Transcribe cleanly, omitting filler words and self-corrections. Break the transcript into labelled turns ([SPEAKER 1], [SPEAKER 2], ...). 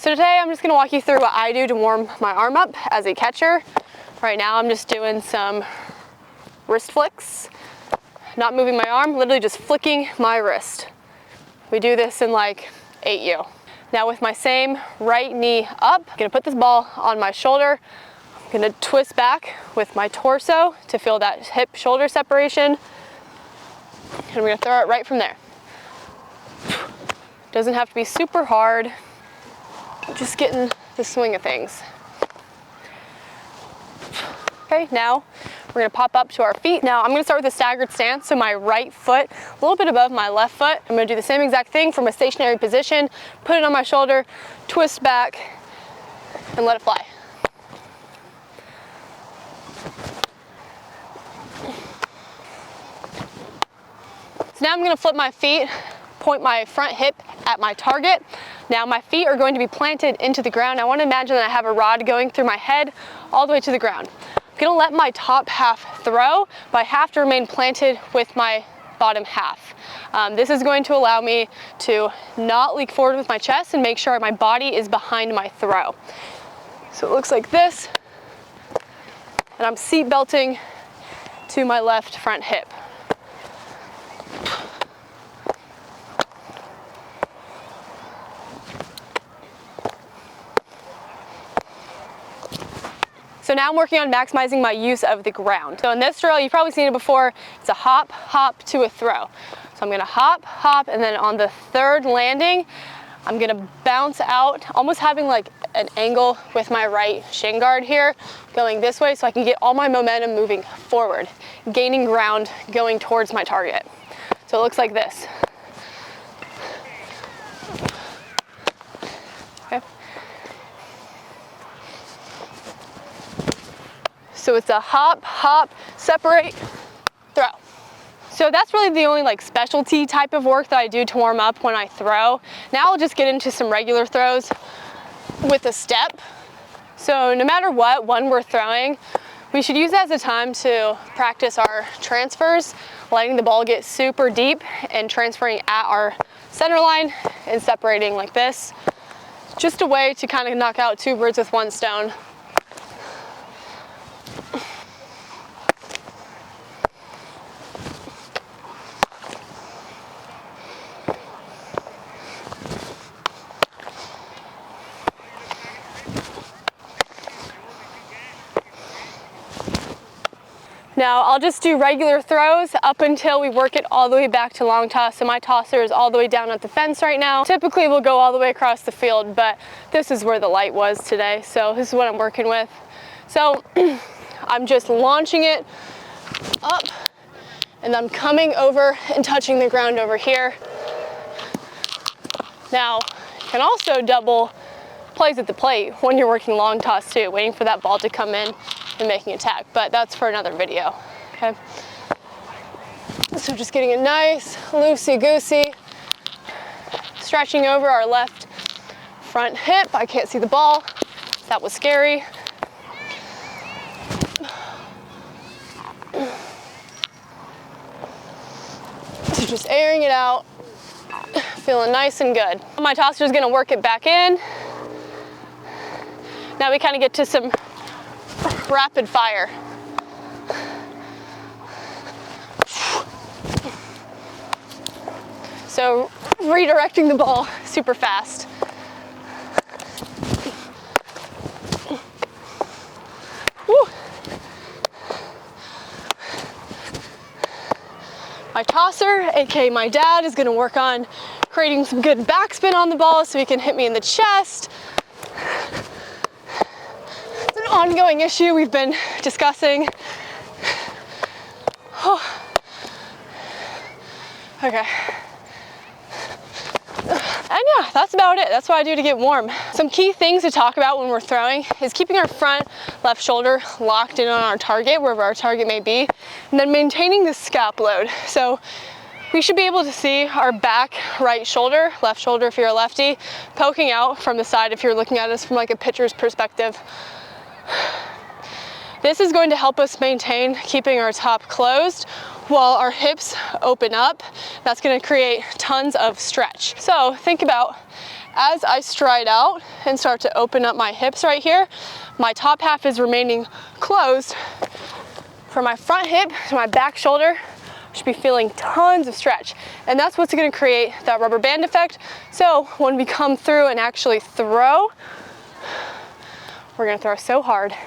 [SPEAKER 1] So today I'm just gonna walk you through what I do to warm my arm up as a catcher. Right now I'm just doing some wrist flicks, not moving my arm, literally just flicking my wrist. We do this in like 8U. Now with my same right knee up, I'm gonna put this ball on my shoulder. I'm gonna twist back with my torso to feel that hip shoulder separation. And we're gonna throw it right from there. Doesn't have to be super hard. Just getting the swing of things. Okay, now we're gonna pop up to our feet. Now I'm gonna start with a staggered stance, so my right foot a little bit above my left foot. I'm gonna do the same exact thing from a stationary position, put it on my shoulder, twist back, and let it fly. So now I'm gonna flip my feet, point my front hip at my target. Now my feet are going to be planted into the ground. I want to imagine that I have a rod going through my head all the way to the ground. I'm gonna let my top half throw, but I have to remain planted with my bottom half. This is going to allow me to not leak forward with my chest and make sure my body is behind my throw. So it looks like this, and I'm seat belting to my left front hip. So now I'm working on maximizing my use of the ground. So in this drill, you've probably seen it before, it's a hop, hop to a throw. So I'm gonna hop, hop, and then on the third landing, I'm gonna bounce out, almost having like an angle with my right shin guard here, going this way so I can get all my momentum moving forward, gaining ground, going towards my target. So it looks like this. Okay. So it's a hop, hop, separate, throw. So that's really the only like specialty type of work that I do to warm up when I throw. Now I'll just get into some regular throws with a step. So no matter what one we're throwing, we should use that as a time to practice our transfers, letting the ball get super deep and transferring at our center line and separating like this. Just a way to kind of knock out two birds with one stone. Now I'll just do regular throws up until we work it all the way back to long toss. So my tosser is all the way down at the fence right now. Typically we'll go all the way across the field, but this is where the light was today. So this is what I'm working with. So I'm just launching it up and I'm coming over and touching the ground over here. Now you can also double plays at the plate when you're working long toss too, waiting for that ball to come in and making a tag, but that's for another video, okay? So just getting it nice, loosey-goosey, stretching over our left front hip. I can't see the ball, that was scary. So just airing it out, feeling nice and good. My tosser is gonna work it back in. Now we kind of get to some rapid fire. So redirecting the ball super fast. Woo. My tosser, aka my dad, is gonna work on creating some good backspin on the ball so he can hit me in the chest. Ongoing issue we've been discussing. Oh. Okay. And yeah, that's about it. That's what I do to get warm. Some key things to talk about when we're throwing is keeping our front left shoulder locked in on our target, wherever our target may be, and then maintaining the scap load. So we should be able to see our back right shoulder, left shoulder if you're a lefty, poking out from the side if you're looking at us from like a pitcher's perspective. This is going to help us maintain keeping our top closed while our hips open up. That's going to create tons of stretch. So think about as I stride out and start to open up my hips right here, my top half is remaining closed. From my front hip to my back shoulder, I should be feeling tons of stretch. And that's what's gonna create that rubber band effect. So when we come through and actually throw, we're gonna throw so hard